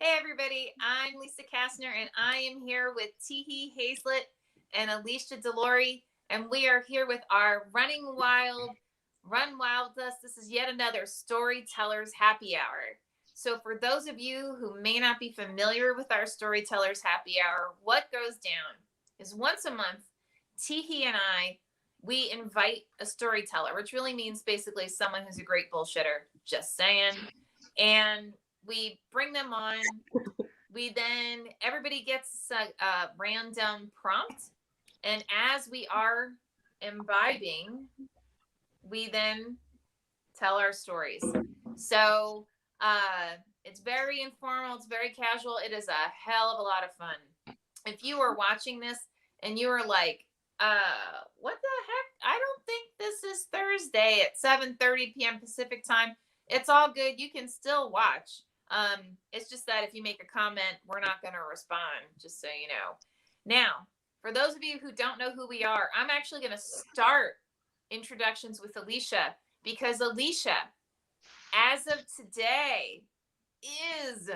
Hey everybody, I'm Lisa Kastner and I am here with Tihi Hazlett and Alicia Delory, and we are here with our Running Wild, Run Wild with Us. This is yet another Storytellers Happy Hour. So for those of you who may not be familiar with our Storytellers Happy Hour, what goes down is once a month, Tihi and we invite a storyteller, which really means basically someone who's a great bullshitter, just saying. And we bring them on. Everybody gets a random prompt. And as we are imbibing, we then tell our stories. So it's very informal, it's very casual. It is a hell of a lot of fun. If you are watching this and you are like, what the heck? I don't think this is Thursday at 7:30 p.m. Pacific time. It's all good. You can still watch. It's just that if you make a comment, we're not going to respond, just so you know. Now, for those of you who don't know who we are, I'm actually going to start introductions with Alicia, because Alicia, as of today, is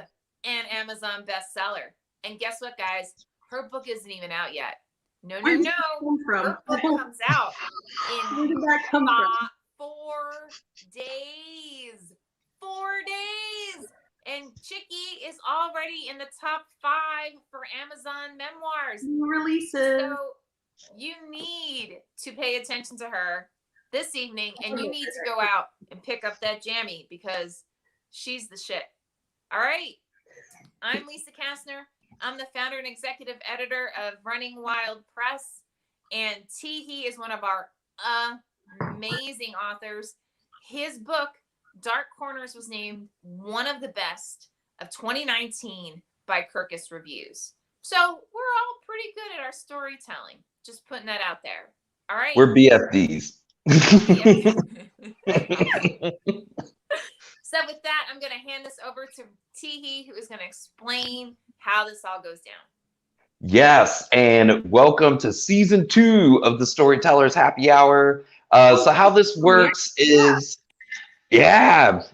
an Amazon bestseller. And guess what, guys? Her book isn't even out yet. No. Her book comes out in Where did that come from? 4 days. 4 days. And Chicky is already in the top 5 for Amazon memoirs. Releases. So you need to pay attention to her this evening, and you need to go out and pick up that jammy because she's the shit. All right. I'm Lisa Kastner. I'm the founder and executive editor of Running Wild Press, and Tihi is one of our amazing authors. His book, Dark Corners, was named one of the best of 2019 by Kirkus Reviews. So we're all pretty good at our storytelling. Just putting that out there. All right. We're BFDs. So with that, I'm going to hand this over to Tihi, who is going to explain how this all goes down. Yes, and welcome to season 2 of the Storytellers Happy Hour. So how this works is, Nice.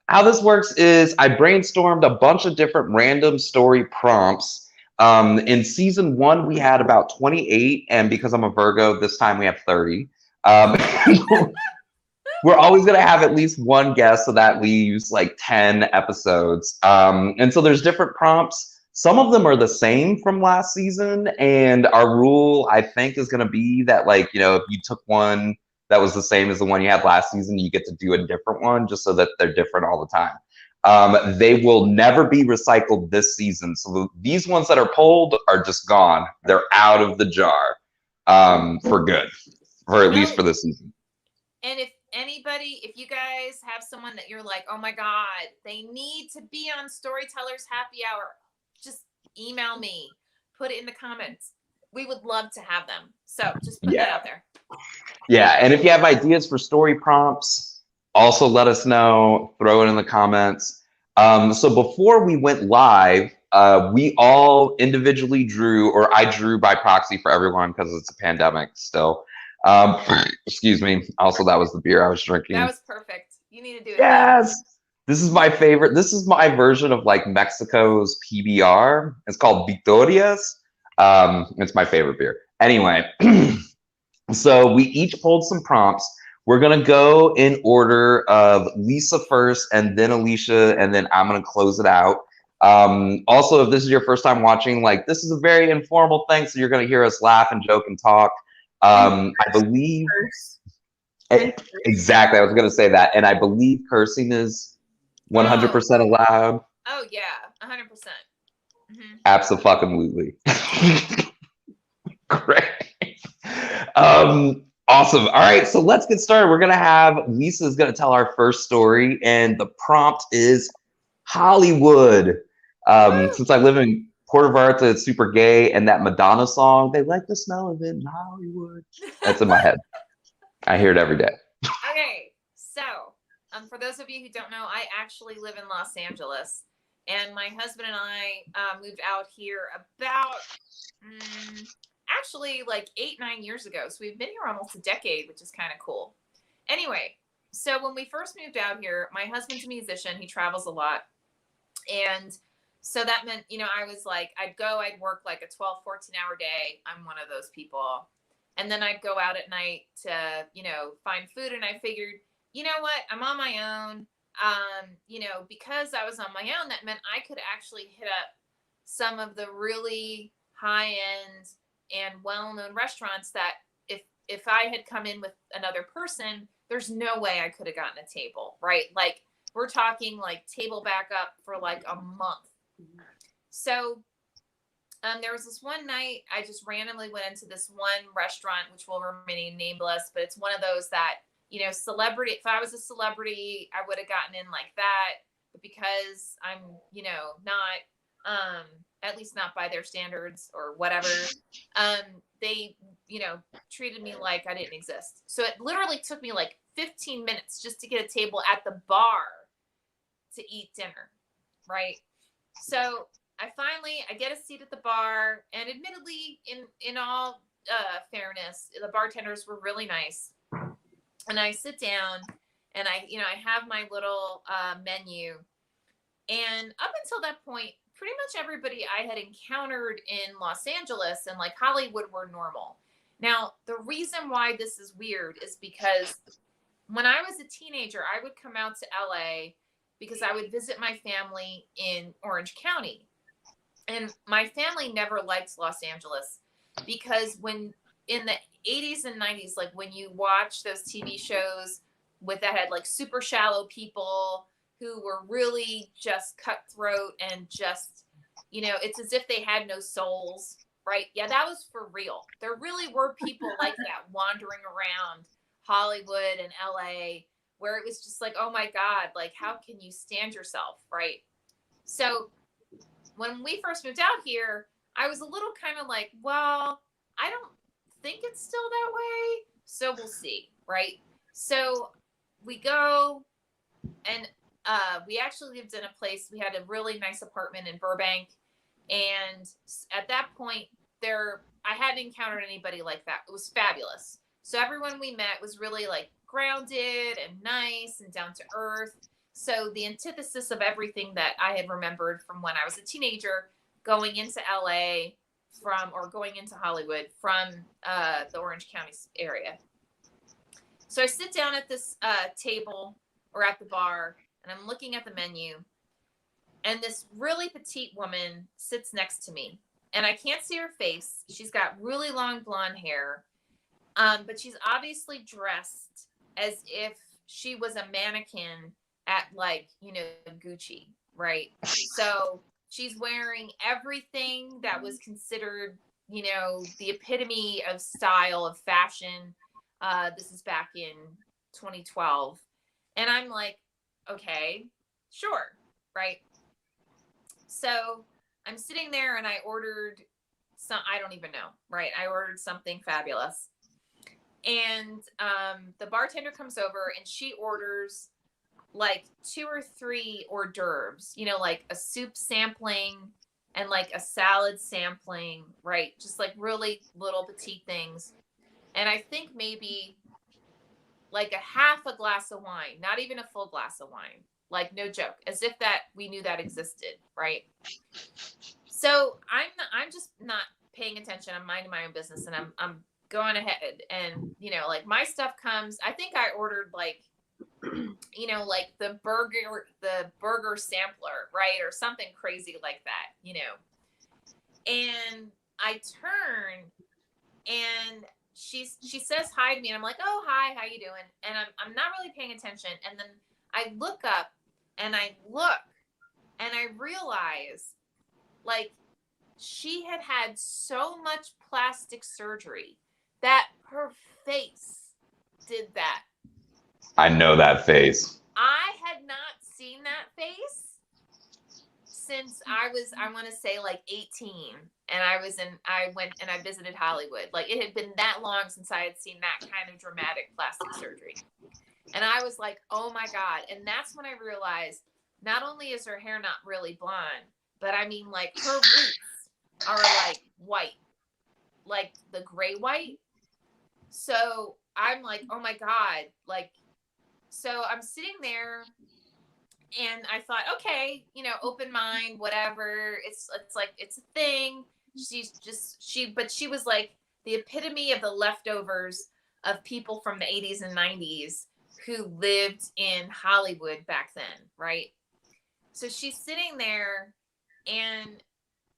How this works is I brainstormed a bunch of different random story prompts. In season 1, we had about 28, and because I'm a Virgo, this time we have 30. We're always going to have at least one guest, so that leaves like 10 episodes. And so there's different prompts. Some of them are the same from last season, and our rule, I think, is going to be that, like, if you took one that was the same as the one you had last season, you get to do a different one just so that they're different all the time. They will never be recycled this season. So these ones that are pulled are just gone. They're out of the jar for good, or at least for this season. And if you guys have someone that you're like, oh my God, they need to be on Storytellers Happy Hour, just email me, put it in the comments. We would love to have them. So just put that out there. Yeah, and if you have ideas for story prompts, also let us know, throw it in the comments. So before we went live, we all individually drew, or I drew by proxy for everyone because it's a pandemic still. Excuse me. Also, that was the beer I was drinking. That was perfect. You need to do it. Yes. This is my favorite. This is my version of like Mexico's PBR. It's called Victorias. It's my favorite beer. Anyway, so we each pulled some prompts. We're going to go in order of Lisa first, and then Alicia, and then I'm going to close it out. Also, if this is your first time watching, like, this is a very informal thing, so you're going to hear us laugh and joke and talk. I believe exactly. I was going to say that, and I believe cursing is 100% allowed. Oh yeah, 100%. Absolutely. Great. Awesome. All right, so let's get started. We're gonna have Lisa's gonna tell our first story, and the prompt is Hollywood. Since I live in Puerto Vallarta, it's super gay, and that Madonna song, they like the smell of it in Hollywood. That's in my head. I hear it every day. Okay, so for those of you who don't know, I actually live in Los Angeles, and my husband and I moved out here about actually like 8-9 years ago. So we've been here almost a decade, which is kind of cool. Anyway, So when we first moved out here, my husband's a musician. He travels a lot. And so that meant, I was like, I'd work like a 12, 14-hour day. I'm one of those people. And then I'd go out at night to, find food. And I figured, you know what? I'm on my own. Because I was on my own, that meant I could actually hit up some of the really high end and well-known restaurants that if I had come in with another person, there's no way I could have gotten a table, right? Like we're talking like table backup for like a month. So there was this one night I just randomly went into this one restaurant, which will remain nameless, but it's one of those that, celebrity, if I was a celebrity, I would have gotten in like that. But because I'm, not, at least not by their standards or whatever, they, treated me like I didn't exist. So it literally took me like 15 minutes just to get a table at the bar to eat dinner, right? So I get a seat at the bar, and admittedly, in all fairness, the bartenders were really nice. And I sit down, and I have my little menu, and up until that point, pretty much everybody I had encountered in Los Angeles and like Hollywood were normal. Now, the reason why this is weird is because when I was a teenager, I would come out to LA because I would visit my family in Orange County. And my family never liked Los Angeles because when in the 80s and 90s, like when you watch those TV shows that had like super shallow people who were really just cutthroat and just, it's as if they had no souls, right? Yeah, that was for real. There really were people like that wandering around Hollywood and LA where it was just like, oh my God, like how can you stand yourself, right? So when we first moved out here, I was a little kind of like, well, I don't think it's still that way. So we'll see, right? So we go, and we actually lived in a place, we had a really nice apartment in Burbank. And at that point I hadn't encountered anybody like that. It was fabulous. So everyone we met was really like grounded and nice and down to earth. So the antithesis of everything that I had remembered from when I was a teenager going into LA or going into Hollywood from the Orange County area. So I sit down at this table or at the bar, and I'm looking at the menu, and this really petite woman sits next to me, and I can't see her face. She's got really long blonde hair, but she's obviously dressed as if she was a mannequin at like, Gucci, right? So she's wearing everything that was considered, the epitome of style, of fashion. This is back in 2012. And I'm like, okay, sure, right? So I'm sitting there and I ordered I don't even know, right? I ordered something fabulous. And the bartender comes over and she orders like 2 or 3 hors d'oeuvres, like a soup sampling and like a salad sampling, right? Just like really little petite things. And I think maybe like a half a glass of wine, not even a full glass of wine, like no joke, as if that we knew that existed, right? So I'm just not paying attention. I'm minding my own business, and I'm going ahead, and like my stuff comes. I think I ordered like like the burger sampler, right? Or something crazy like that, And I turn, and she says hi to me, and I'm like, oh, hi, how you doing? And I'm not really paying attention. And then I look up, and I realize like she had so much plastic surgery that her face did that. I know that face. I had not seen that face since I want to say like 18, and I went and I visited Hollywood. Like it had been that long since I had seen that kind of dramatic plastic surgery. And I was like, oh my God. And that's when I realized not only is her hair not really blonde, but I mean like her roots are like white, like the gray white. So I'm like, oh my God, like, So I'm sitting there and I thought, okay, open mind, whatever. It's like it's a thing. But she was like the epitome of the leftovers of people from the 80s and 90s who lived in Hollywood back then, right? So she's sitting there and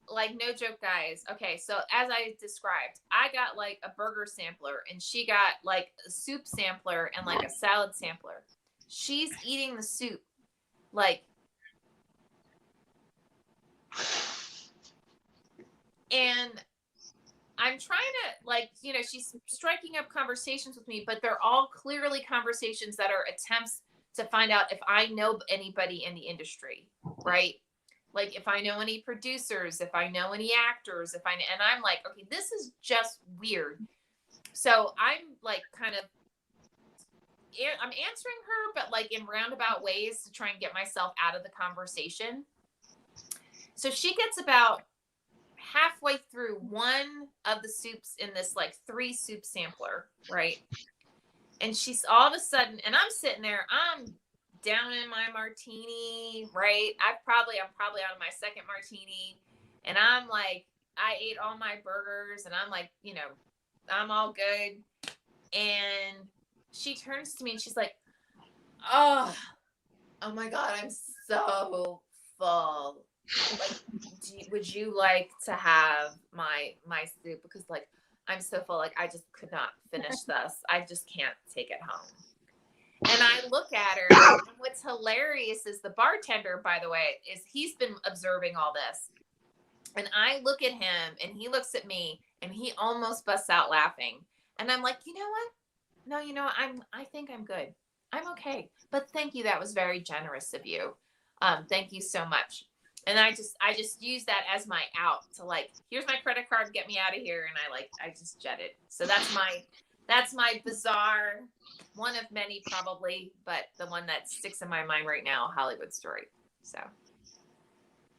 like, no joke, guys. Okay, so as I described, I got like a burger sampler and she got like a soup sampler and like a salad sampler. She's eating the soup like, and I'm trying to like, she's striking up conversations with me, but they're all clearly conversations that are attempts to find out if I know anybody in the industry, right? Like if I know any producers, if I know any actors, and I'm like, okay, this is just weird. So I'm like I'm answering her, but like in roundabout ways to try and get myself out of the conversation. So she gets about halfway through one of the soups in this like 3 soup sampler, right? And she's all of a sudden, and I'm sitting there, I'm down in my martini, right? I'm probably out of my second martini, and I'm like, I ate all my burgers, and I'm like, I'm all good. And she turns to me and she's like, oh my God, I'm so full. Like, would you like to have my soup? Because like, I'm so full, like I just could not finish this. I just can't take it home. And I look at her, and what's hilarious is the bartender, by the way, is he's been observing all this. And I look at him and he looks at me and he almost busts out laughing. And I'm like, you know what? No, I think I'm good. I'm okay. But thank you. That was very generous of you. Thank you so much. And I just use that as my out to like, here's my credit card, get me out of here. And I just jetted. So that's my bizarre, one of many probably, but the one that sticks in my mind right now, Hollywood story. So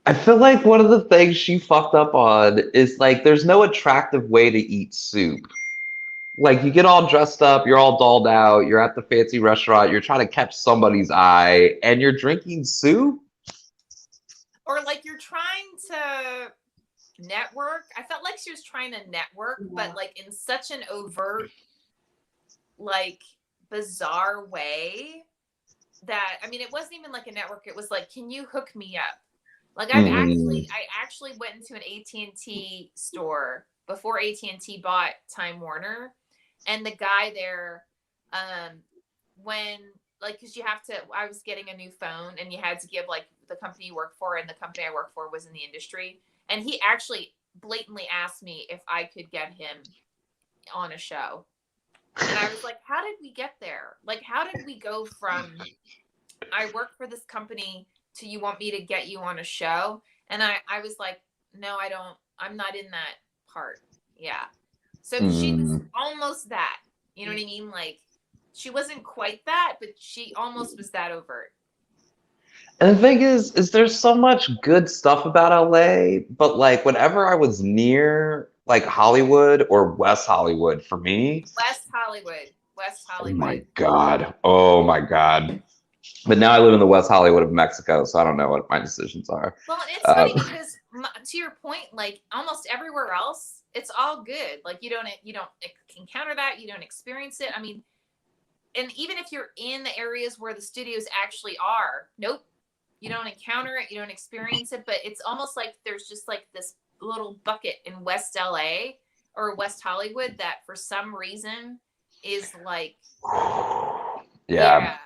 I feel like one of the things she fucked up on is like there's no attractive way to eat soup. Like you get all dressed up, you're all dolled out, you're at the fancy restaurant, you're trying to catch somebody's eye, and you're drinking soup. or like you're trying to network. I felt like she was trying to network, but like in such an overt, like bizarre way that, I mean, it wasn't even like a network. It was like, can you hook me up? Like I actually went into an AT&T store before AT&T bought Time Warner, and the guy there, when like, because you have to, I was getting a new phone and you had to give like the company you work for, and the company I work for was in the industry, and he actually blatantly asked me if I could get him on a show. And I was like, how did we get there? Like, how did we go from I work for this company to you want me to get you on a show? And I was like, no, I don't, I'm not in that part. Yeah. So she was almost that, you know what I mean? Like she wasn't quite that, but she almost was that overt. And the thing is there's so much good stuff about LA, but like whenever I was near like Hollywood or West Hollywood for me. West Hollywood. Oh my God. Oh my God. But now I live in the West Hollywood of Mexico, so I don't know what my decisions are. Well, it's funny because to your point, like almost everywhere else, it's all good. Like you don't encounter that. You don't experience it. I mean, and even if you're in the areas where the studios actually are, nope, you don't encounter it. You don't experience it. But it's almost like there's just like this little bucket in West LA or West Hollywood that for some reason is like, yeah.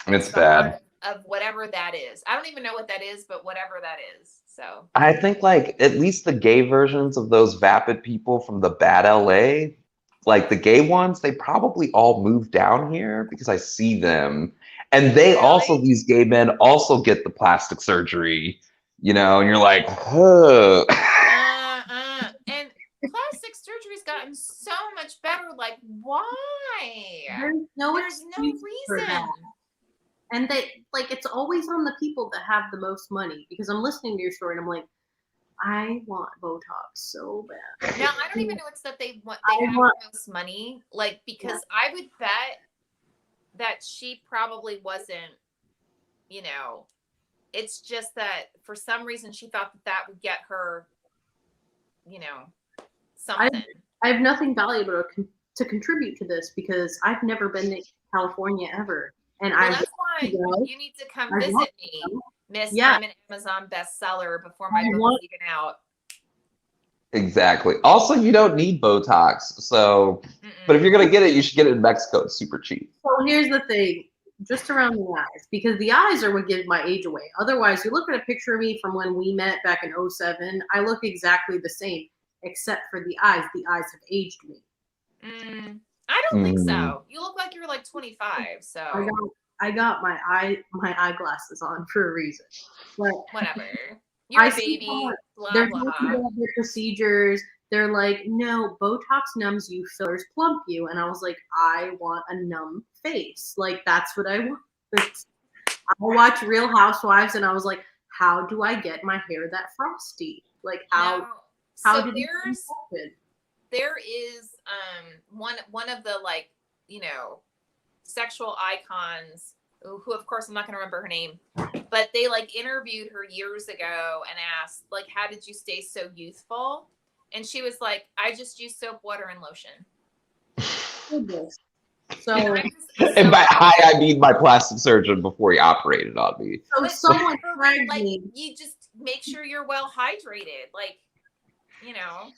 It's bad. Of whatever that is. I don't even know what that is, but whatever that is. So I think like at least the gay versions of those vapid people from the bad LA, like the gay ones, they probably all moved down here because I see them. And they also, these gay men also get the plastic surgery, and you're like, huh. And plastic surgery's gotten so much better. Like, why? There's no reason. And it's always on the people that have the most money, because I'm listening to your story and I'm like, I want Botox so bad. Now, I don't even know it's that they have the most money. Like, because I would bet that she probably wasn't, you know, it's just that for some reason she thought that would get her, you know, something. I have nothing valuable to contribute to this because I've never been to California ever. And that's why you need to come visit me, Miss. I'm an Amazon bestseller before my book is even out. Exactly. Also, you don't need Botox. So, but if you're going to get it, you should get it in Mexico. It's super cheap. So here's the thing. Just around the eyes, because the eyes are what give my age away. Otherwise, you look at a picture of me from when we met back in 2007, I look exactly the same, except for the eyes. The eyes have aged me. I don't think so. You look like you're like 25. So I got my eyeglasses on for a reason. But whatever. You're a baby. They're their procedures. They're like, no, Botox numbs you, fillers plump you. And I was like, I want a numb face. Like, that's what I want. I watch Real Housewives, and I was like, how do I get my hair that frosty? Like, how did it happen? There is one of the, like, you know, sexual icons who of course I'm not going to remember her name, but they like interviewed her years ago and asked, like, how did you stay so youthful? And she was like, I just use soap, water, and lotion. So, and by I mean my plastic surgeon before he operated on me. So someone like, you just make sure you're well hydrated, like, you know.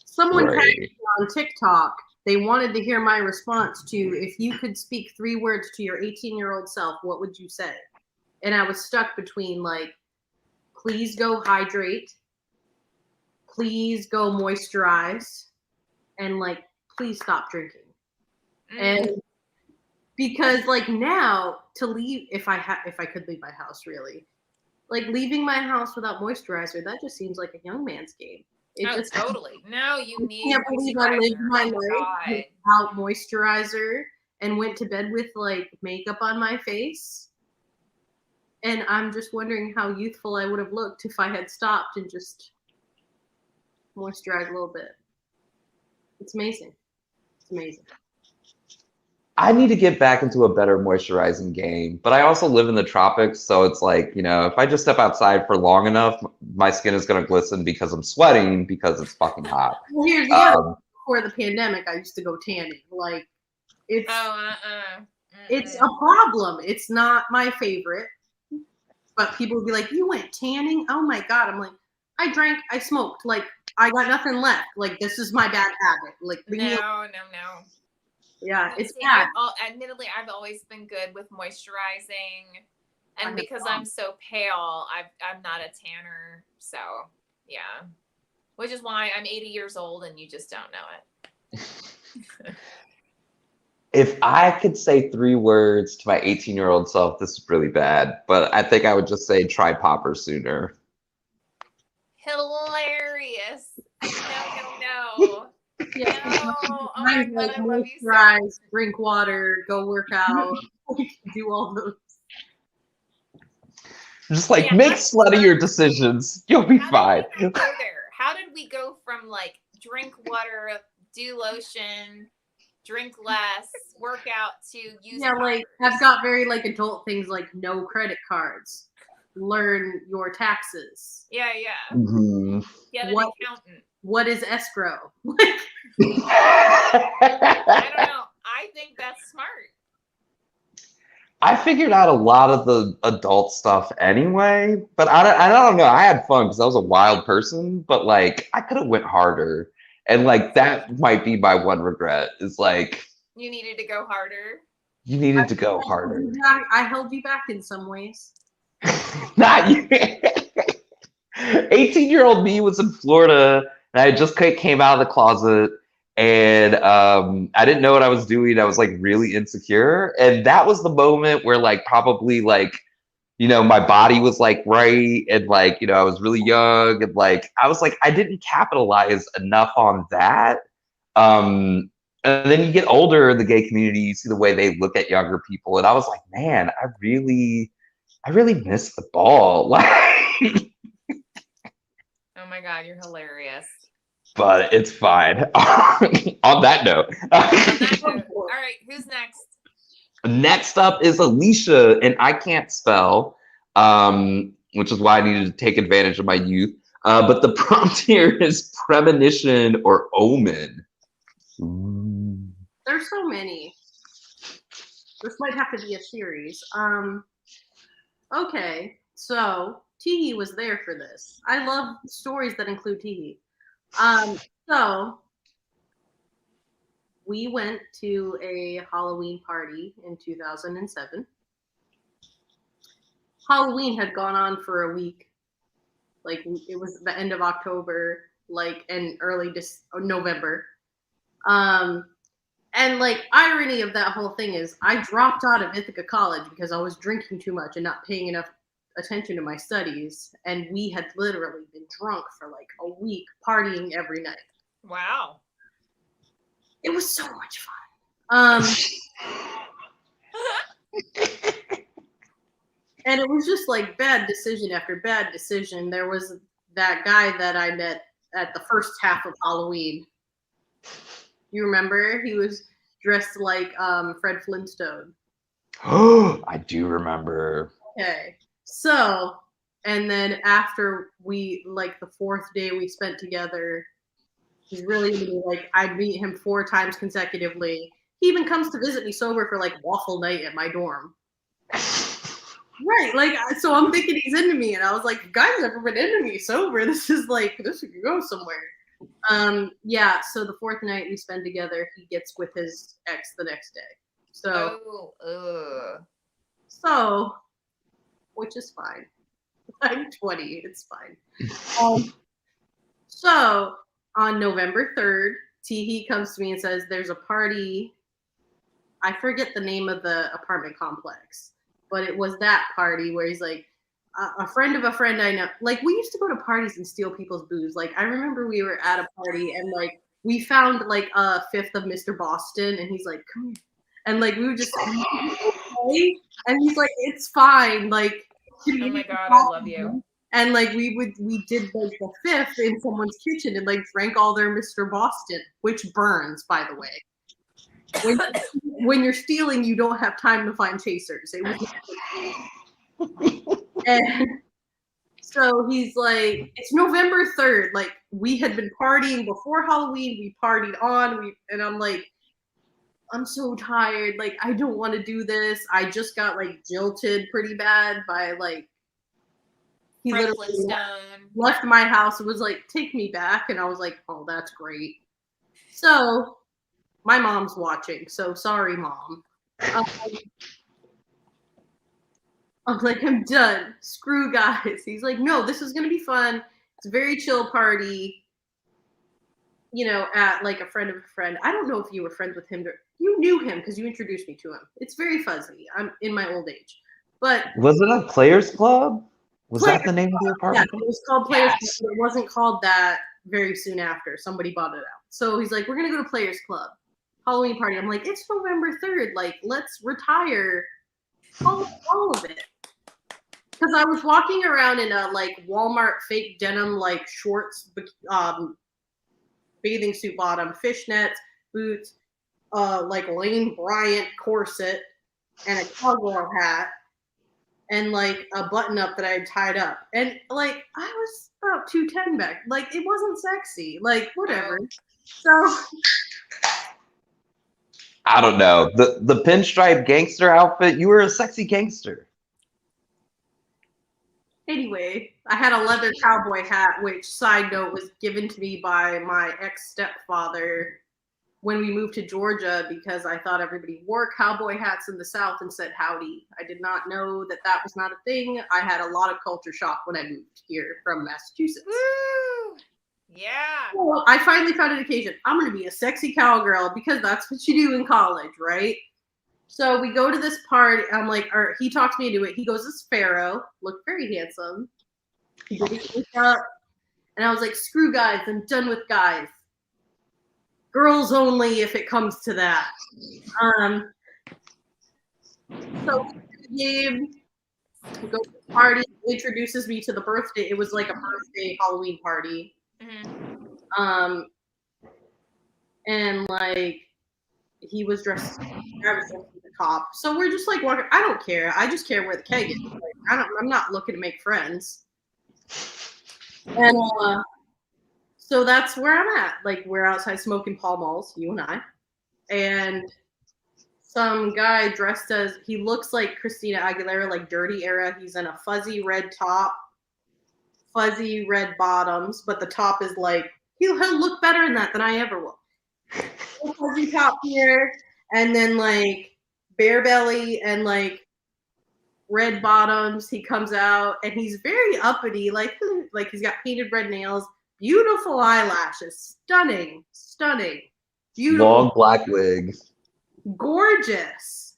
Someone tagged me on TikTok. They wanted to hear my response to, if you could speak 3 words to your 18-year-old self, what would you say? And I was stuck between, like, please go hydrate, please go moisturize, and, like, please stop drinking. And because, like, now to leave, if I could leave my house, really, like, leaving my house without moisturizer, that just seems like a young man's game. Totally. No, you need. I can't believe I lived my life without moisturizer and went to bed with, like, makeup on my face. And I'm just wondering how youthful I would have looked if I had stopped and just moisturized a little bit. It's amazing. It's amazing. I need to get back into a better moisturizing game, but I also live in the tropics, so it's like, you know, if I just step outside for long enough, my skin is going to glisten because I'm sweating because it's fucking hot. Well, here's the other. Before the pandemic, I used to go tanning. Like, it's it's a problem. It's not my favorite, but people would be like, "You went tanning? Oh my god!" I'm like, I drank, I smoked, like, I got nothing left. Like, this is my bad habit. Like, no. Yeah, it's bad. Admittedly, I've always been good with moisturizing, and because I'm so pale, I'm not a tanner. So yeah, which is why I'm 80 years old, and you just don't know it. If I could say 3 words to my 18-year-old self, this is really bad, but I think I would just say try popper sooner. Hilarious. No. Yeah. No. Oh my God, I love you so. Drink water, go work out, do all those. Just like make sluttier decisions. You'll be fine. How did we go from, like, drink water, do lotion, drink less, work out, to use like, I've got very, like, adult things like no credit cards, learn your taxes. Yeah. Mm-hmm. Get an accountant. What is escrow? I don't know. I think that's smart. I figured out a lot of the adult stuff anyway, but I don't know. I had fun because I was a wild person, but, like, I could have went harder. And, like, that might be my one regret is, like, you needed to go harder. You needed to go harder. I held you back in some ways. Not you. 18-year-old me was in Florida, and I just came out of the closet, and I didn't know what I was doing. I was, like, really insecure, and that was the moment where, like, probably, like, you know, my body was, like, right, and, like, you know, I was really young, and, like, I was like, I didn't capitalize enough on that. And then you get older in the gay community, you see the way they look at younger people, and I was like, man, I really missed the ball. Oh my God, you're hilarious. But it's fine. On that note. All right, who's next? Next up is Alicia, and I can't spell, which is why I needed to take advantage of my youth. But the prompt here is premonition or omen. There's so many. This might have to be a series. Okay, so Tihi was there for this. I love stories that include Tihi. So we went to a Halloween party in 2007. Halloween had gone on for a week. Like it was the end of October, like and early November. And like irony of that whole thing is I dropped out of Ithaca College because I was drinking too much and not paying enough attention to my studies. And we had literally been drunk for like a week, partying every night. Wow. It was so much fun. And it was just like bad decision after bad decision. There was that guy that I met at the first half of Halloween. You remember? He was dressed like Fred Flintstone. Oh, I do remember. Okay. So, and then after we, like the fourth day we spent together, he's really like, I'd meet him 4 times consecutively. He even comes to visit me sober for like waffle night at my dorm. Right. Like, so I'm thinking he's into me. And I was like, guy's never been into me sober. This is like, this could go somewhere. Yeah, so the 4th night we spend together, he gets with his ex the next day. So, which is fine. I'm 20, it's fine. So on November 3rd, Tihi comes to me and says, there's a party. I forget the name of the apartment complex, but it was that party where he's like, a friend of a friend I know. Like, we used to go to parties and steal people's booze. Like, I remember we were at a party and like we found like a 5th of Mr. Boston, and he's like, come here. And like we would just okay? And he's like, it's fine. Like, oh my god, I love you. And like we did like the 5th in someone's kitchen and like drank all their Mr. Boston, which burns, by the way. When you're stealing, you don't have time to find chasers. It was and so he's like, it's November 3rd. Like, we had been partying before Halloween. We partied on. And I'm like, I'm so tired. Like, I don't want to do this. I just got like jilted pretty bad by like, he literally left my house and was like, take me back. And I was like, oh, that's great. So my mom's watching. So sorry, Mom. I'm like, I'm done. Screw guys. He's like, no, this is going to be fun. It's a very chill party, you know, at like a friend of a friend. I don't know if you were friends with him. You knew him because you introduced me to him. It's very fuzzy. I'm in my old age. But was it a Players Club? Was that the name of the apartment? Yeah, it was called Players Club. It wasn't called that very soon after. Somebody bought it out. So he's like, we're going to go to Players Club. Halloween party. I'm like, it's November 3rd. Like, let's retire all of it. Because I was walking around in a like Walmart fake denim like shorts, bathing suit bottom, fishnets, boots, like Lane Bryant corset, and a cowgirl hat, and like a button up that I had tied up. And like I was about 210 back. Like it wasn't sexy. Like whatever. So I don't know. The pinstripe gangster outfit, you were a sexy gangster. Anyway, I had a leather cowboy hat, which, side note, was given to me by my ex-stepfather when we moved to Georgia because I thought everybody wore cowboy hats in the South and said howdy. I did not know that that was not a thing. I had a lot of culture shock when I moved here from Massachusetts. Woo! Yeah. So I finally found an occasion. I'm going to be a sexy cowgirl because that's what you do in college, right? So we go to this party. I'm like, or he talks me into it. He goes as Pharaoh, looked very handsome. He did his makeup, and I was like, screw guys, I'm done with guys. Girls only if it comes to that. So we go to the party. He introduces me to the birthday. It was like a birthday Halloween party. Mm-hmm. And like he was dressed. I was dressed in the cop. So we're just like walking. I don't care. I just care where the keg is. Like, I'm not looking to make friends. And so that's where I'm at. Like, we're outside smoking Pall Malls, you and I. And some guy dressed as, he looks like Christina Aguilera, like dirty era. He's in a fuzzy red top, fuzzy red bottoms, but the top is like, he'll look better in that than I ever will. Fuzzy top here, and then like bare belly and like red bottoms. He comes out and he's very uppity, like he's got painted red nails, beautiful eyelashes, stunning, beautiful, long black wig, gorgeous.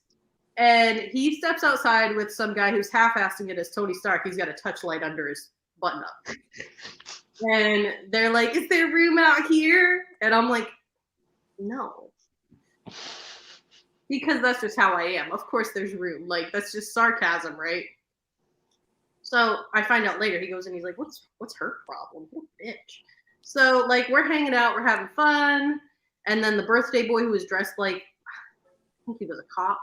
And he steps outside with some guy who's half-assing it as Tony Stark. He's got a touchlight under his button-up. And they're like, is there room out here? And I'm like, no. Because that's just how I am. Of course there's room. Like, that's just sarcasm, right? So I find out later, he goes and he's like, what's her problem? What a bitch. So, like, we're hanging out, we're having fun. And then the birthday boy who was dressed like, I think he was a cop.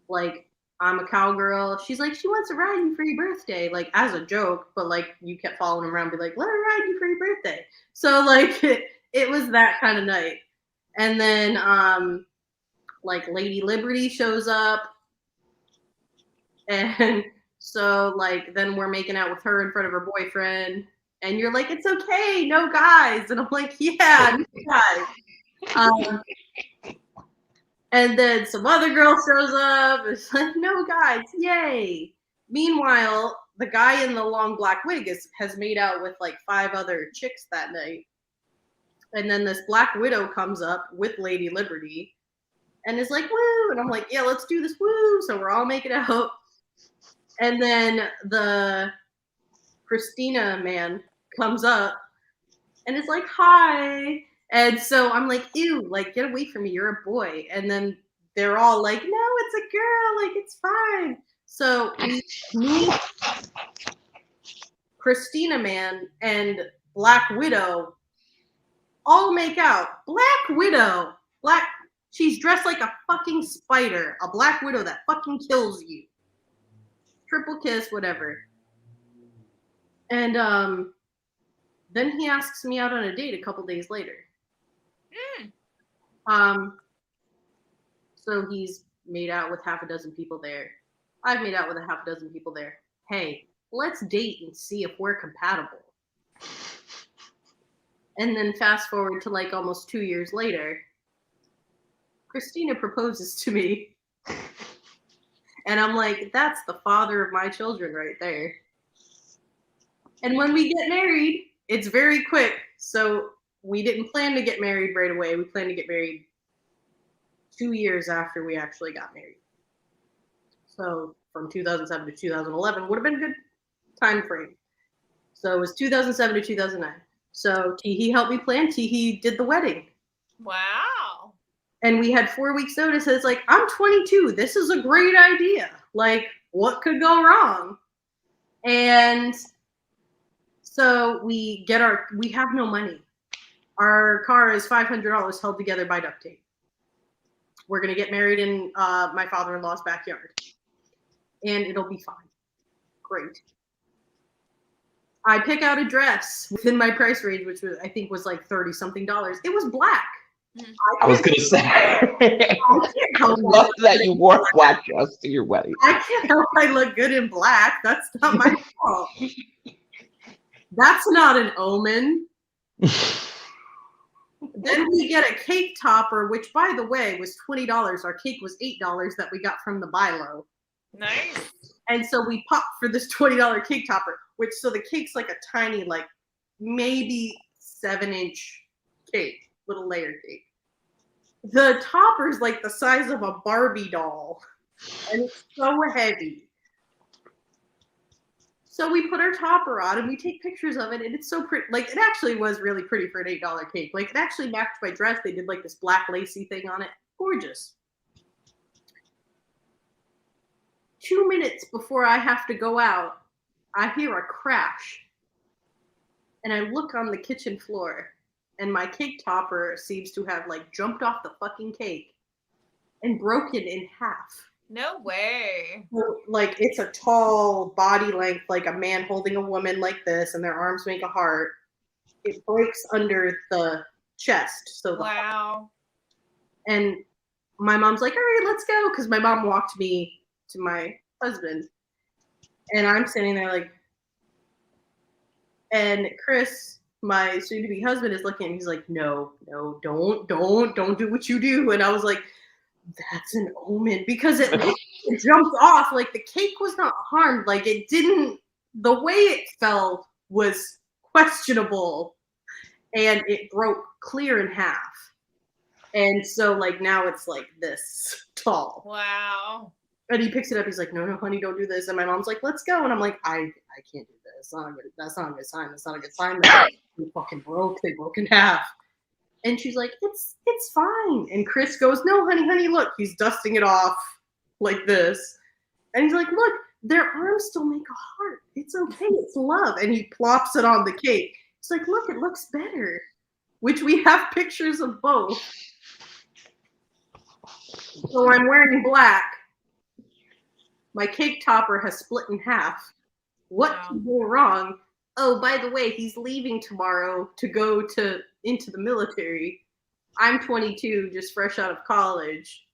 Like, I'm a cowgirl. She's like, she wants to ride you for your birthday, like as a joke, but like you kept following him around, be like, let her ride you for your birthday. So like it was that kind of night. And then like Lady Liberty shows up, and so like then we're making out with her in front of her boyfriend, and you're like, it's okay, no guys, and I'm like, yeah, no guys. And then some other girl shows up. It's like, no guys, yay. Meanwhile, the guy in the long black wig has made out with like 5 other chicks that night. And then this Black Widow comes up with Lady Liberty and is like, woo. And I'm like, yeah, let's do this, woo. So we're all making out. And then the Christina man comes up and is like, hi. And so I'm like, ew, like, get away from me. You're a boy. And then they're all like, no, it's a girl. Like, it's fine. So me, Christina man, and Black Widow all make out. Black Widow. She's dressed like a fucking spider. A Black Widow that fucking kills you. Triple kiss, whatever. And then he asks me out on a date a couple days later. So he's made out with half a dozen people there. I've made out with a half a dozen people there. Hey, let's date and see if we're compatible. And then fast forward to like almost 2 years later, Christina proposes to me. And I'm like, that's the father of my children right there. And when we get married, it's very quick. So we didn't plan to get married right away. We planned to get married 2 years after we actually got married. So from 2007 to 2011 would have been a good time frame. So it was 2007 to 2009. So Tihi helped me plan. Tihi did the wedding. Wow. And we had 4 weeks notice. It's like, I'm 22. This is a great idea. Like, what could go wrong? And so we have no money. Our car is $500 held together by duct tape. We're going to get married in my father-in-law's backyard. And it'll be fine. Great. I pick out a dress within my price range, which I think was like $30-something. It was black. I was going to say. I love that you wore a black dress to your wedding. I can't help I look good in black. That's not my fault. That's not an omen. Then we get a cake topper, which, by the way, was $20. Our cake was $8 that we got from the buy-low. Nice. And so we popped for this $20 cake topper, so the cake's like a tiny, like maybe 7-inch cake, little layer cake. The topper's like the size of a Barbie doll, and it's so heavy. So we put our topper on and we take pictures of it, and it's so pretty. Like, it actually was really pretty for an $8 cake. Like, it actually matched my dress. They did like this black lacy thing on it. Gorgeous. 2 minutes before I have to go out, I hear a crash. And I look on the kitchen floor, and my cake topper seems to have like jumped off the fucking cake and broken in half. No way. So, like, it's a tall body length, like a man holding a woman like this, and their arms make a heart. It breaks under the chest. So wow. And my mom's like, all right, let's go. Because my mom walked me to my husband. And I'm sitting there like, and Chris, my soon-to-be husband, is looking, and he's like, no, don't do what you do. And I was like, that's an omen, because it jumped off. Like, the cake was not harmed. Like, it didn't, the way it fell was questionable, and it broke clear in half. And so, like, now it's like this tall. Wow. And he picks it up. He's like, no, honey, don't do this. And my mom's like, let's go. And I'm like, I can't do this. That's not a good sign. That's not a good sign. They fucking broke. They broke in half. And she's like, it's fine. And Chris goes, no, honey, look. He's dusting it off like this. And he's like, look, their arms still make a heart. It's okay. It's love. And he plops it on the cake. He's like, look, it looks better. Which we have pictures of both. So I'm wearing black. My cake topper has split in half. What could go wrong? Oh, by the way, he's leaving tomorrow to go into the military. I'm 22, just fresh out of college.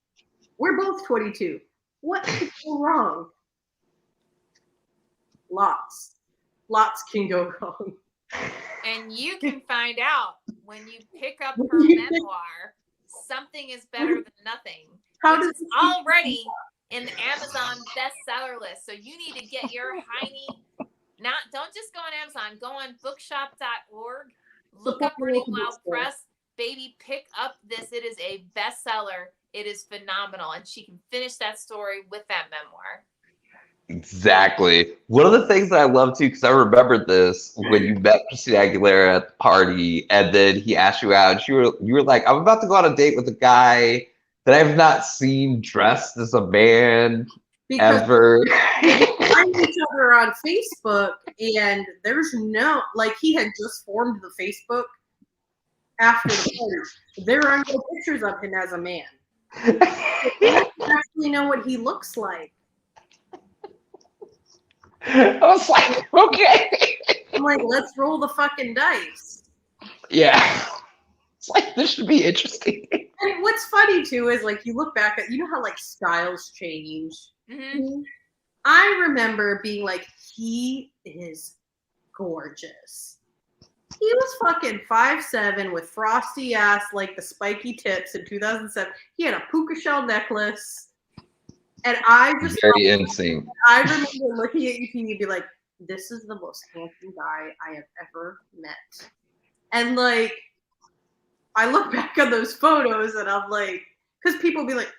We're both 22. What could go wrong? Lots can go wrong. And you can find out when you pick up her memoir, Something is Better Than Nothing. Which is already in the Amazon bestseller list. So you need to get your don't just go on Amazon, go on bookshop.org, look up Burning Wild Press, baby, pick up this. It is a bestseller. It is phenomenal. And she can finish that story with that memoir. Exactly. One of the things that I love too, because I remembered this when you met Christina Aguilera at the party, and then he asked you out, and you were like, I'm about to go on a date with a guy that I've not seen dressed as a man ever. We find each other on Facebook, and there's no, like, he had just formed the Facebook after the party. There are no pictures of him as a man. I don't actually know what he looks like. I was like, okay. I'm like, let's roll the fucking dice. Yeah. It's like, this should be interesting. And what's funny too is, like, you look back at, you know how like styles change. Mm-hmm. I remember being like, he is gorgeous. He was fucking 5'7" with frosty ass, like the spiky tips in 2007. He had a puka shell necklace. And I just very insane. I remember looking at you and you'd be like, this is the most handsome guy I have ever met. And like, I look back on those photos and I'm like, because people be like,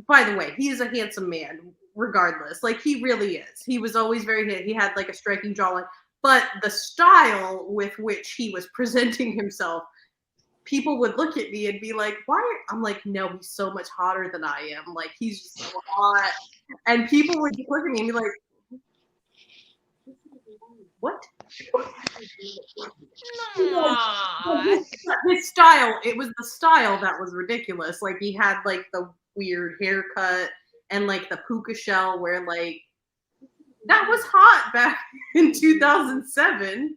by the way, he is a handsome man, regardless. Like, he really is. He was always he had like a striking jawline. But the style with which he was presenting himself, people would look at me and be like, why? I'm like, no, he's so much hotter than I am. Like, he's just so hot. And people would look at me and be like, what? His style, it was the style that was ridiculous. Like, he had like the weird haircut and like the puka shell where like, that was hot back in 2007.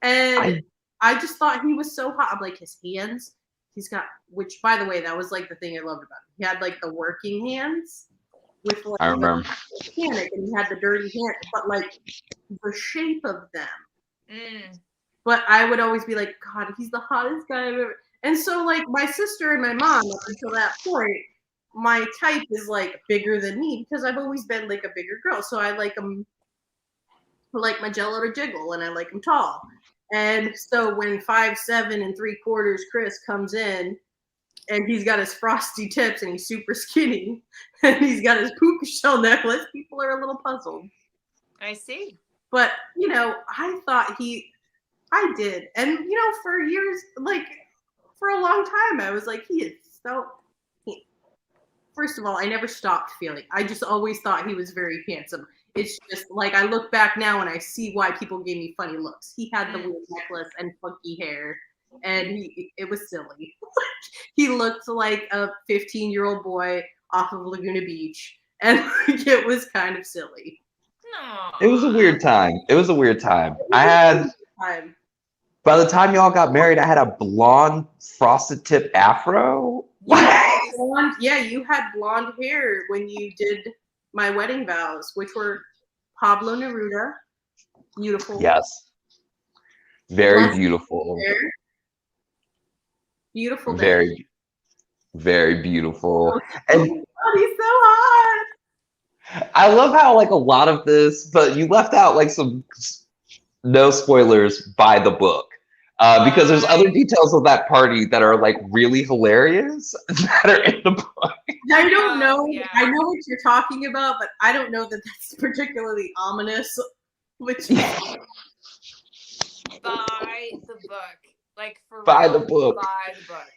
And I just thought he was so hot. I'm like, his hands, he's got, which by the way, that was like the thing I loved about him. He had like the working hands with like, I remember. Mechanic, and he had the dirty hands, but like the shape of them. Mm. But I would always be like, God, he's the hottest guy I've ever. And so like my sister and my mom, up until that point, my type is like bigger than me because I've always been like a bigger girl. So I like them, like my Jello to jiggle, and I like them tall. And so when 5'7" and 3/4 Chris comes in, and he's got his frosty tips and he's super skinny, and he's got his puka shell necklace, people are a little puzzled. I see. But you know, I thought I did, and you know, for years, like for a long time, I was like, he is so. First of all, I never stopped feeling. I just always thought he was very handsome. It's just like I look back now and I see why people gave me funny looks. He had the weird necklace and funky hair, and it was silly. He looked like a 15-year-old boy off of Laguna Beach, and it was kind of silly. It was a weird time. It was a weird time. I had, by the time y'all got married, I had a blonde frosted tip afro. Yeah, you had blonde hair when you did my wedding vows, which were Pablo Neruda. Beautiful. Yes. Very beautiful. Hair. Beautiful day. Very, very beautiful. And he's so hot. I love how like a lot of this, but you left out like some no spoilers by the book. Because there's other details of that party that are like really hilarious that are in the book. I don't know. Yeah. I know what you're talking about, but I don't know that that's particularly ominous. Which by the book, like for by real, the book. By the book.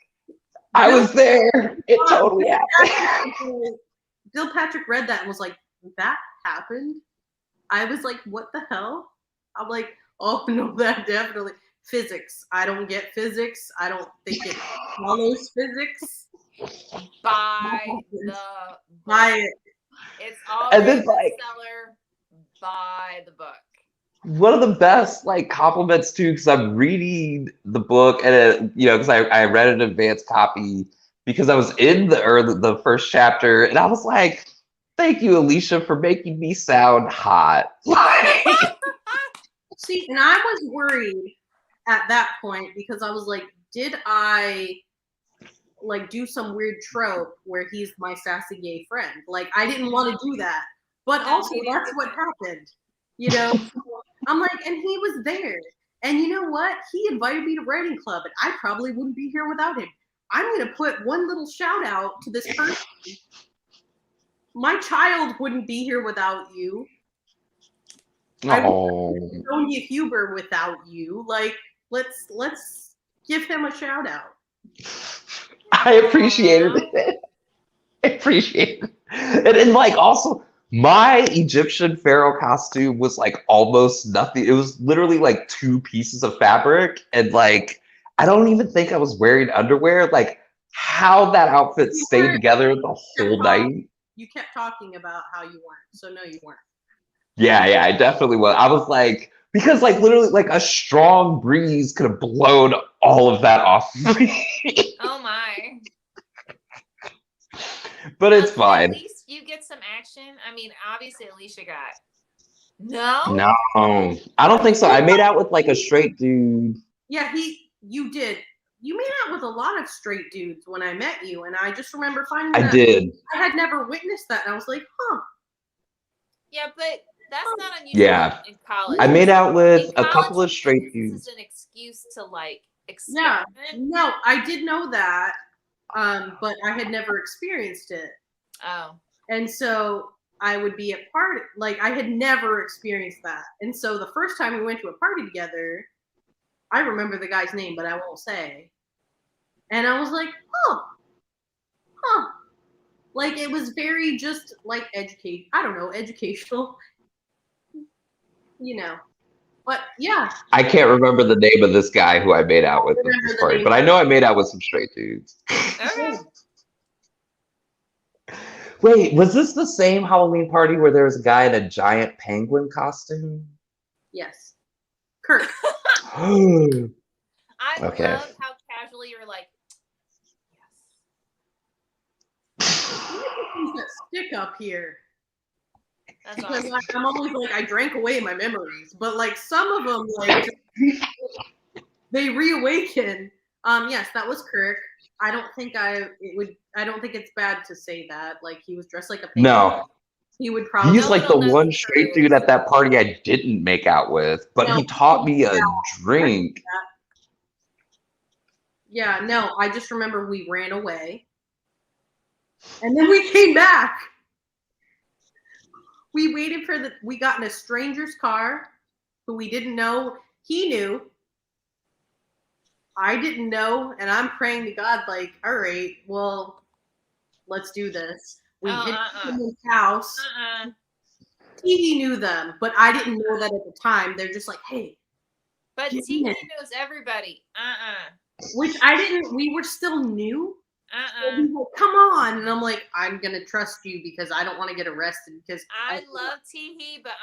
I was there. It totally happened. Bill Patrick read that and was like, "That happened." I was like, "What the hell?" I'm like, "Oh no, that definitely." Physics. I don't get physics. I don't think it follows physics. By the by it. It's always a bestseller by the book. One of the best like compliments too, because I'm reading the book and because I read an advanced copy because I was in the first chapter and I was like, "Thank you, Alicia, for making me sound hot." See, and I was worried at that point because I was like, did I like do some weird trope where he's my sassy gay friend? Like, I didn't want to do that, but also that's what happened, I'm like, and he was there, and you know what? He invited me to writing club, and I probably wouldn't be here without him. I'm gonna put one little shout out to this person. My child wouldn't be here without you. Oh, Sonia Huber without you. Like, let's give him a shout out. I appreciated it. I appreciate it. And then like also my Egyptian pharaoh costume was like almost nothing. It was literally like 2 pieces of fabric. And like I don't even think I was wearing underwear. Like how that outfit stayed together the whole night. You kept talking about how you weren't. So no, you weren't. Yeah, I definitely was. I was like, because like literally like a strong breeze could have blown all of that off me. Oh my. But it's fine. At least you get some action. I mean, obviously Alicia got. No? No. I don't think so. I made out with like a straight dude. Yeah, you did. You made out with a lot of straight dudes when I met you, and I just remember finding that I had never witnessed that, and I was like, huh. Yeah, but that's not unusual in college. I made out with a couple of straight dudes. This is an excuse to like experiment. Yeah, no, I did know that, but I had never experienced it. Oh. And so I would be at party, like I had never experienced that. And so the first time we went to a party together, I remember the guy's name, but I won't say. And I was like, huh. Like it was very just like educational, But yeah. I can't remember the name of this guy who I made out with at this party, but I know I made out with some straight dudes. Okay. Wait, was this the same Halloween party where there was a guy in a giant penguin costume? Yes. Kirk. I love how casually you're like, yes. Stick up here. That's because awesome. I'm always like, I drank away my memories, but like some of them, like they reawaken. Yes, that was Kirk. I don't think it's bad to say that. Like he was dressed like a penguin. No. He would probably. He's like the one straight dude at that party I didn't make out with, but he taught me a drink. Yeah, no, I just remember we ran away. And then we came back. We waited we got in a stranger's car who we didn't know. He knew. I didn't know. And I'm praying to God, like, all right, well, let's do this. We hit someone's house. Tihi knew them, but I didn't know that at the time. They're just like, hey, But Tihi knows everybody. Which I didn't. We were still new. So he's like, come on, and I'm like, I'm gonna trust you because I don't want to get arrested because I love Tihi, but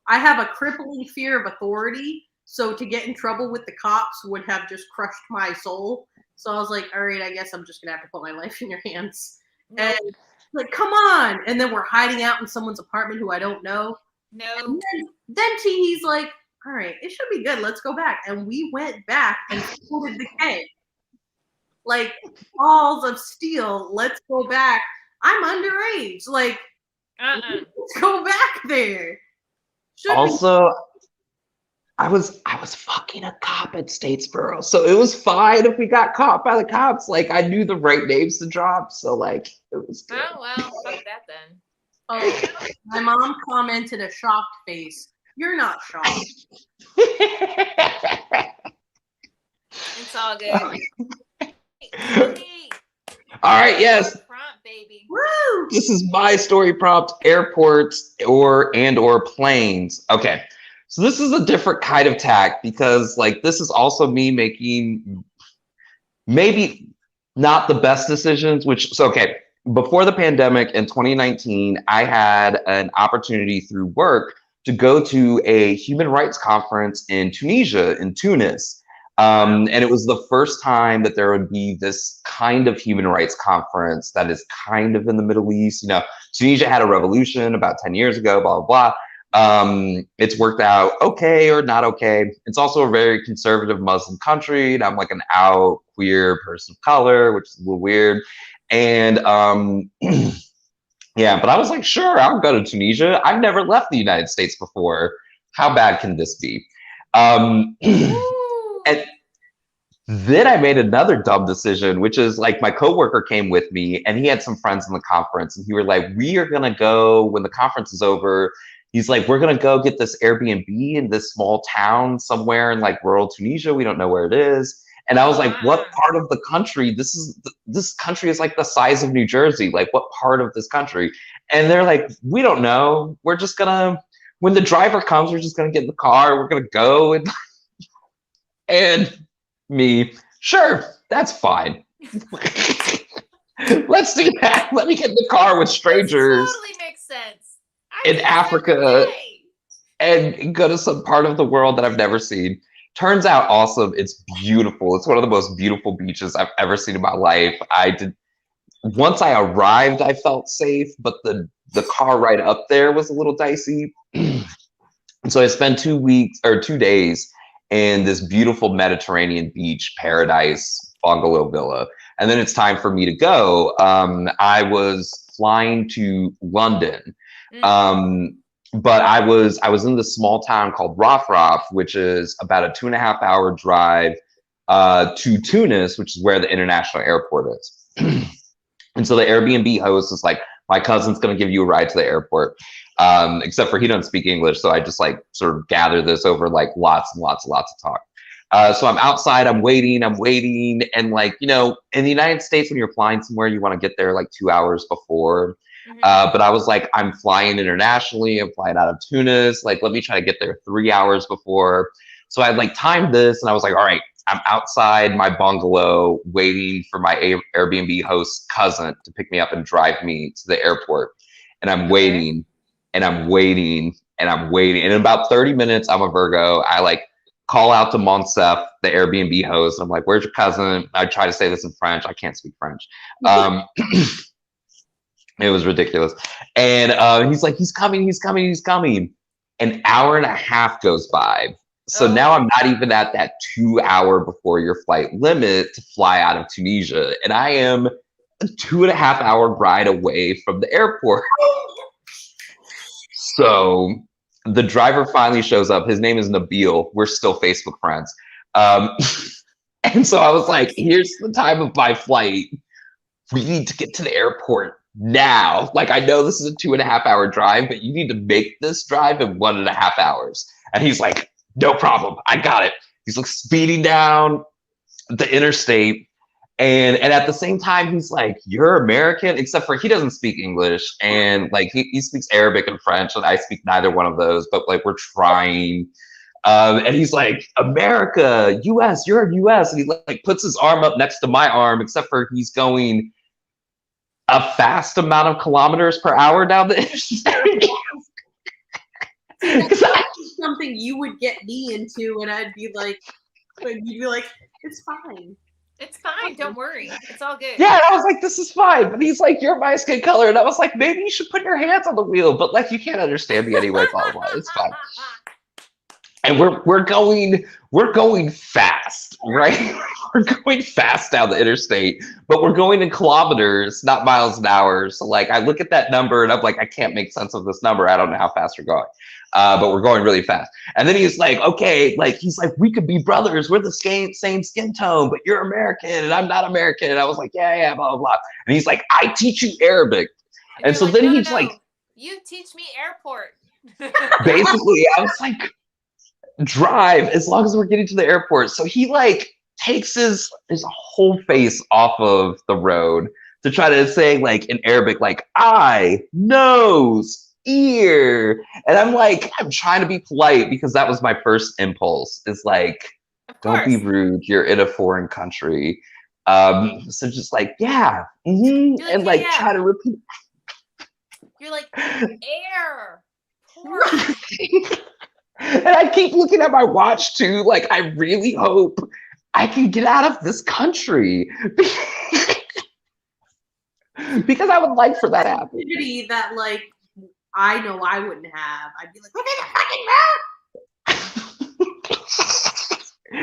I have a crippling fear of authority. So to get in trouble with the cops would have just crushed my soul. So I was like, all right, I guess I'm just gonna have to put my life in your hands. No. And like, come on. And then we're hiding out in someone's apartment who I don't know. No. And then Tihi's like, all right, it should be good. Let's go back. And we went back and folded the keg. Like, balls of steel. Let's go back. I'm underage. Like, let's go back there. Also, I was fucking a cop at Statesboro, so it was fine if we got caught by the cops. Like, I knew the right names to drop, so like it was good. Oh well, fuck that then. Oh, my mom commented a shocked face. You're not shocked. It's all good. All right, yes. Prompt, baby. Woo! This is my story prompt: airports or planes. Okay. So this is a different kind of tack because like this is also me making maybe not the best decisions, okay. Before the pandemic in 2019, I had an opportunity through work to go to a human rights conference in Tunisia, in Tunis. And it was the first time that there would be this kind of human rights conference that is kind of in the Middle East. You know, Tunisia had a revolution about 10 years ago, blah, blah, blah. It's worked out okay or not okay. It's also a very conservative Muslim country, and I'm like an out queer person of color, which is a little weird. And yeah, but I was like, sure, I'll go to Tunisia. I've never left the United States before. How bad can this be? And then I made another dumb decision, which is like my coworker came with me and he had some friends in the conference, and he were like, we are gonna go when the conference is over. He's like, we're gonna go get this Airbnb in this small town somewhere in like rural Tunisia. We don't know where it is. And I was like, what part of the country? This country is like the size of New Jersey. Like, what part of this country? And they're like, we don't know. We're just gonna, when the driver comes, we're just gonna get in the car. We're gonna go and me, sure, that's fine. Let's do that. Let me get in the car with strangers. That totally makes sense. In Africa and go to some part of the world that I've never seen. Turns out awesome. It's beautiful. It's one of the most beautiful beaches I've ever seen in my life. Once I arrived, I felt safe, but the car ride up there was a little dicey. So I spent 2 days in this beautiful Mediterranean beach paradise bungalow villa. And then it's time for me to go. I was flying to London. But I was in this small town called Rafraf, which is about a 2.5-hour drive to Tunis, which is where the international airport is. And so the Airbnb host is like, my cousin's going to give you a ride to the airport, except for he doesn't speak English. So I just like sort of gather this over like lots and lots of talk. So I'm outside, I'm waiting. And like, you know, in the United States, when you're flying somewhere, you want to get there like 2 hours before. But I was like, I'm flying internationally. I'm flying out of Tunis. Like, let me try to get there 3 hours before. So I like timed this and I was like, all right, I'm outside my bungalow waiting for my Airbnb host cousin to pick me up and drive me to the airport. And I'm waiting and I'm waiting and I'm waiting. And in about 30 minutes, I'm a Virgo. I like call out to Monsef, the Airbnb host. I'm like, where's your cousin? I try to say this in French. I can't speak French. It was ridiculous. And he's like, he's coming. An hour and a half goes by. So now I'm not even at that 2 hour before your flight limit to fly out of Tunisia. And I am a 2.5 hour ride away from the airport. So the driver finally shows up. His name is Nabil. We're still Facebook friends. And so I was like, here's the time of my flight. We need to get to the airport now. Like, I know this is a 2.5 hour drive, but you need to make this drive in 1.5 hours. And he's like, no problem. I got it. He's like speeding down the interstate. And at the same time, he's like, you're American, except for he doesn't speak English. And like, he speaks Arabic and French, and I speak neither one of those, but like, we're trying. And he's like, America, US, you're US. And he like puts his arm up next to my arm, except for he's going a fast amount of kilometers per hour down the interstate. That's something you would get me into, and I'd be like, it's fine. It's fine. Don't worry. It's all good. Yeah, and I was like, this is fine. But he's like, you're my skin color. And I was like, maybe you should put your hands on the wheel. But like, you can't understand me anyway. Blah, blah, blah. It's fine. And we're going fast, right? We're going fast down the interstate, but we're going in kilometers, not miles an hour. So like, I look at that number and I'm like, I can't make sense of this number. I don't know how fast we're going. But we're going really fast. And then he's like, okay, like, he's like, we could be brothers. We're the same skin tone, but you're American and I'm not American. And I was like, yeah, blah, blah, blah. And he's like, I teach you Arabic. And so like, then no, he's no, like, you teach me airport. basically, I was like, drive as long as we're getting to the airport. So he like takes his whole face off of the road to try to say like in Arabic, like eye, nose, ear. And I'm like, I'm trying to be polite because that was my first impulse. Is like, don't be rude. You're in a foreign country. So just like, yeah. Mm-hmm. Like, and like try to repeat. You're like, air. Port. And I keep looking at my watch too. Like, I really hope I can get out of this country. Because I would like for that to happen. That, like, I know I wouldn't have. I'd be like, look at the fucking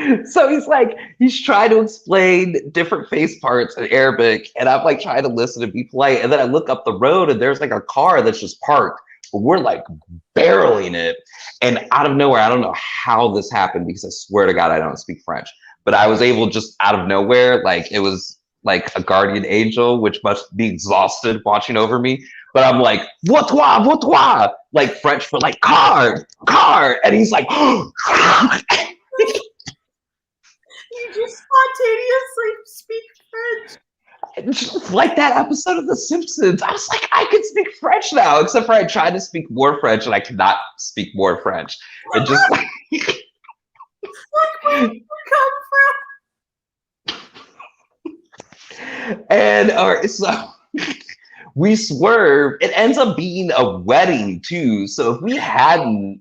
map! So he's like, he's trying to explain different face parts in Arabic. And I'm like trying to listen and be polite. And then I look up the road and there's like a car that's just parked. But we're like barreling it. And out of nowhere, I don't know how this happened because I swear to God, I don't speak French. But I was able just out of nowhere, like it was like a guardian angel, which must be exhausted watching over me. But I'm like, voitoi, like French for like car. And he's like, You just spontaneously speak French. Just like that episode of The Simpsons. I was like, I can speak French now, except for I tried to speak more French and I cannot speak more French. It just like where did you come from? And so we swerve. It ends up being a wedding too. So if we hadn't,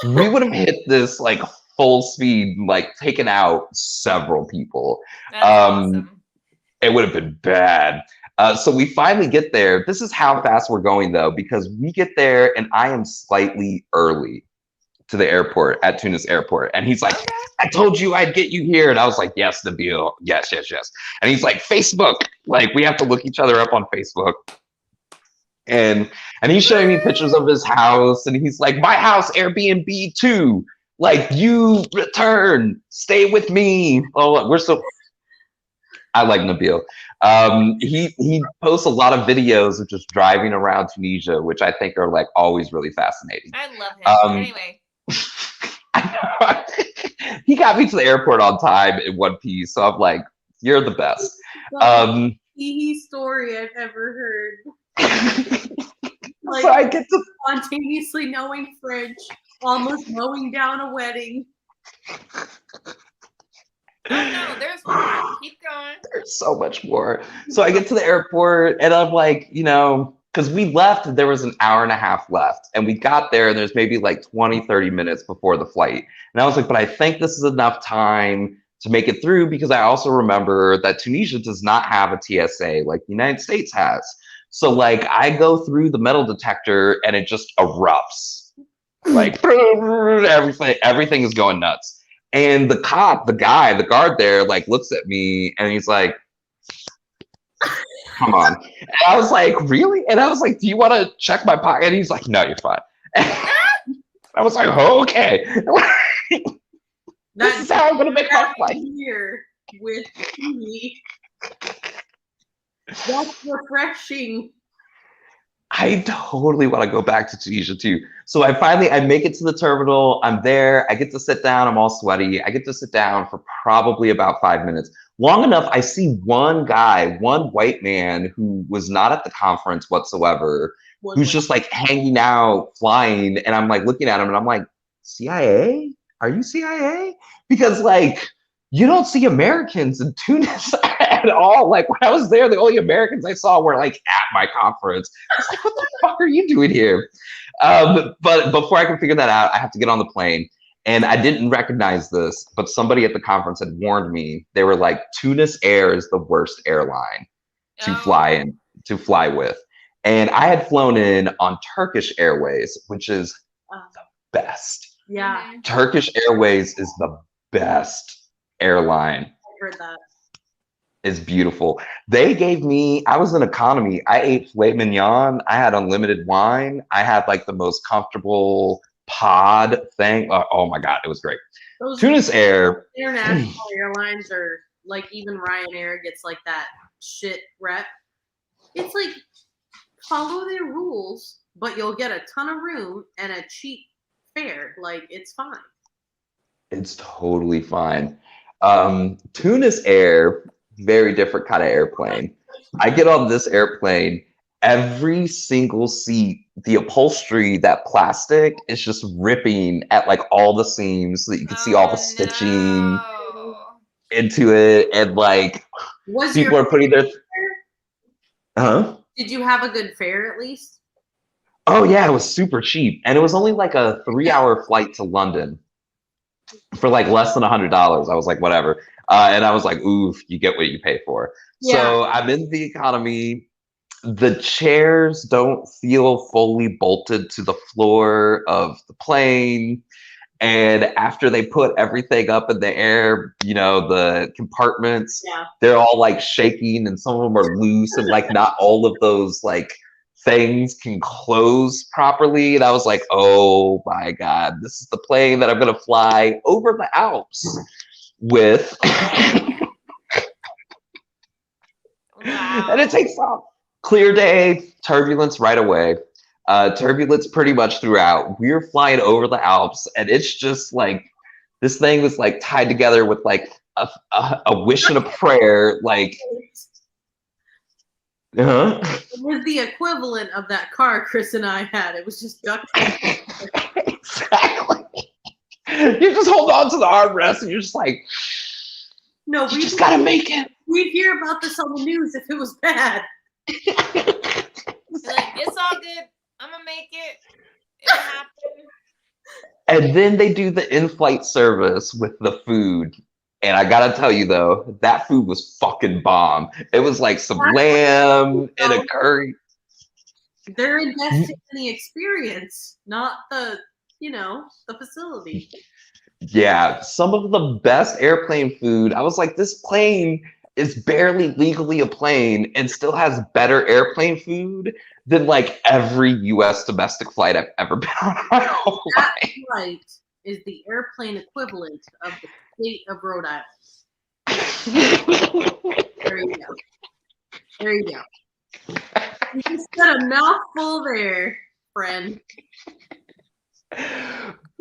we would have hit this like full speed, like taken out several people. That's awesome. It would have been bad. So we finally get there. This is how fast we're going though, because we get there and I am slightly early to the airport at Tunis airport. And he's like, I told you I'd get you here. And I was like, yes, Nabil. Yes. And he's like, Facebook. Like we have to look each other up on Facebook. And he's showing me pictures of his house. And he's like, my house, Airbnb too. Like you return, stay with me. Oh, we're so... I like Nabil. He posts a lot of videos of just driving around Tunisia, which I think are like always really fascinating. I love him. Anyway. He got me to the airport on time in one piece, so I'm like, you're the best. Tihi story I've ever heard. Like, so I get to spontaneously knowing French, almost mowing down a wedding. Oh no, there's more. Keep going. There's so much more. So I get to the airport and I'm like, you know, because we left, there was an hour and a half left. And we got there and there's maybe like 20, 30 minutes before the flight. And I was like, but I think this is enough time to make it through because I also remember that Tunisia does not have a TSA like the United States has. So like I go through the metal detector and it just erupts. Like everything is going nuts. And the cop, the guard there, like looks at me and he's like, come on. And I was like, really? And I was like, do you want to check my pocket? And he's like, no, you're fine. I was like, oh, okay. This is how I'm going to make my flight. Here with me. That's refreshing. I totally want to go back to Tunisia too. So I make it to the terminal. I'm there. I get to sit down. I'm all sweaty. I get to sit down for probably about 5 minutes. Long enough, I see one guy, one white man who was not at the conference whatsoever, who's just like hanging out, flying. And I'm like looking at him and I'm like, CIA? are you CIA? Because like you don't see Americans in Tunis at all. Like when I was there, the only Americans I saw were like at my conference. I was like, what the fuck are you doing here? But before I can figure that out, I have to get on the plane. And I didn't recognize this, but somebody at the conference had warned me. They were like, Tunis Air is the worst airline to fly with. And I had flown in on Turkish Airways, which is the best. Yeah. Turkish Airways is the best airline. I heard that. It's beautiful. They gave me, I was in economy. I ate filet mignon. I had unlimited wine. I had like the most comfortable pod thing. Oh my God, it was great. Those Tunis Air. international airlines are like, even Ryanair gets like that shit rep. It's like, follow their rules, but you'll get a ton of room and a cheap fare. Like, it's fine. It's totally fine. Tunis Air, very different kind of airplane. I get on this airplane, every single seat, the upholstery, that plastic is just ripping at like all the seams so that you can see all the stitching into it. And like people are putting their Did you have a good fare at least? Oh yeah, it was super cheap. And it was only like a 3-hour flight to London for like less than $100. I was like, whatever. And I was like, oof, you get what you pay for. Yeah. So I'm in the economy. The chairs don't feel fully bolted to the floor of the plane. And after they put everything up in the air, you know, the compartments, they're all like shaking and some of them are loose and like not all of those like things can close properly. And I was like, oh my God, this is the plane that I'm going to fly over the Alps with. And it takes off. Clear day, turbulence right away. Turbulence pretty much throughout. We're flying over the Alps, and it's just like this thing was like tied together with like a wish and a prayer. Like, It was the equivalent of that car Chris and I had. It was just duct tape. Exactly. You just hold on to the armrest, and you're just like, no, we just gotta make it. We'd hear about this on the news if it was bad. Like, it's all good. I'm gonna make it. It'll happen. And then they do the in-flight service with the food. And I gotta tell you though, that food was fucking bomb. It was like some lamb and a curry. They're investing in the experience, not the facility. Yeah, some of the best airplane food. I was like, this plane is barely legally a plane and still has better airplane food than like every U.S. domestic flight I've ever been on in my whole life. That flight is the airplane equivalent of the state of Rhode Island. There you go. There you go. You just got a mouthful there, friend.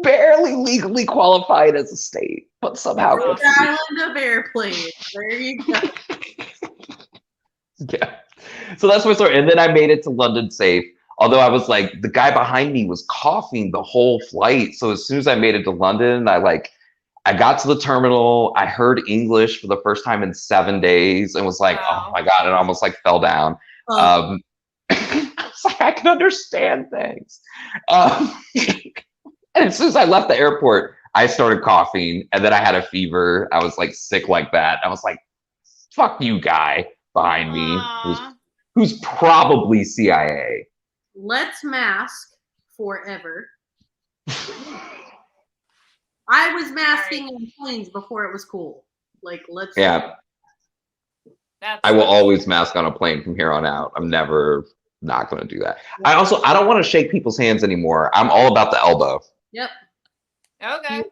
Barely legally qualified as a state, but somehow Rhode Island of airplanes. There you go. Yeah. So that's my story. And then I made it to London safe. Although I was like, the guy behind me was coughing the whole flight. So as soon as I made it to London, I got to the terminal. I heard English for the first time in 7 days and was like, oh my God, it almost like fell down. I was like, I can understand things. And as soon as I left the airport, I started coughing and then I had a fever. I was like sick like that. I was like, fuck you, guy behind me who's probably CIA. Let's mask forever. I was masking in planes before it was cool. Like, let's. Yeah. I will always mask on a plane from here on out. I'm never not going to do that. I don't want to shake people's hands anymore. I'm all about the elbow. Yep. Okay.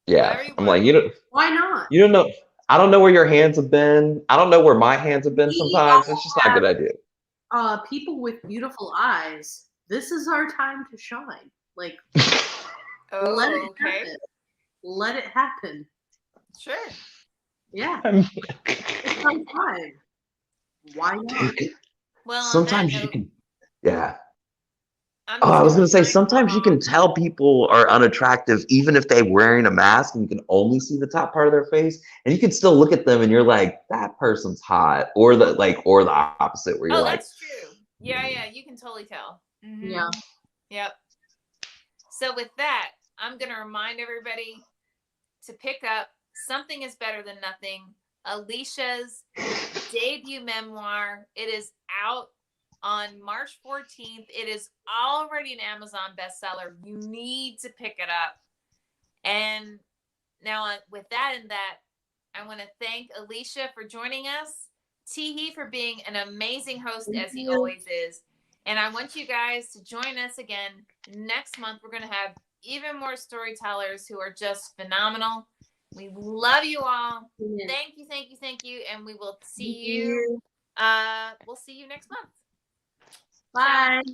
Yeah. I'm like, why not? You don't know. I don't know where your hands have been. I don't know where my hands have been sometimes. It's just not a good idea. People with beautiful eyes, this is our time to shine. Like, let it happen. Let it happen. Sure. Yeah. It's our time. Why not? Well, sometimes you can. Yeah. Oh, I was gonna say sometimes you can tell people are unattractive even if they're wearing a mask and you can only see the top part of their face, and you can still look at them and you're like, that person's hot, or the opposite where you're like, that's true. Yeah, you can totally tell. Mm-hmm. Yeah. Yep. So with that, I'm gonna remind everybody to pick up Something is Better Than Nothing, Alicia's debut memoir. It is out on March 14th. It is already an Amazon bestseller. You need to pick it up. And now, with that and that, I want to thank Alicia for joining us, Tihi for being an amazing host as he always is. And I want you guys to join us again next month. We're going to have even more storytellers who are just phenomenal. We love you all. Thank you. And we will see you. We'll see you next month. Bye. Ciao.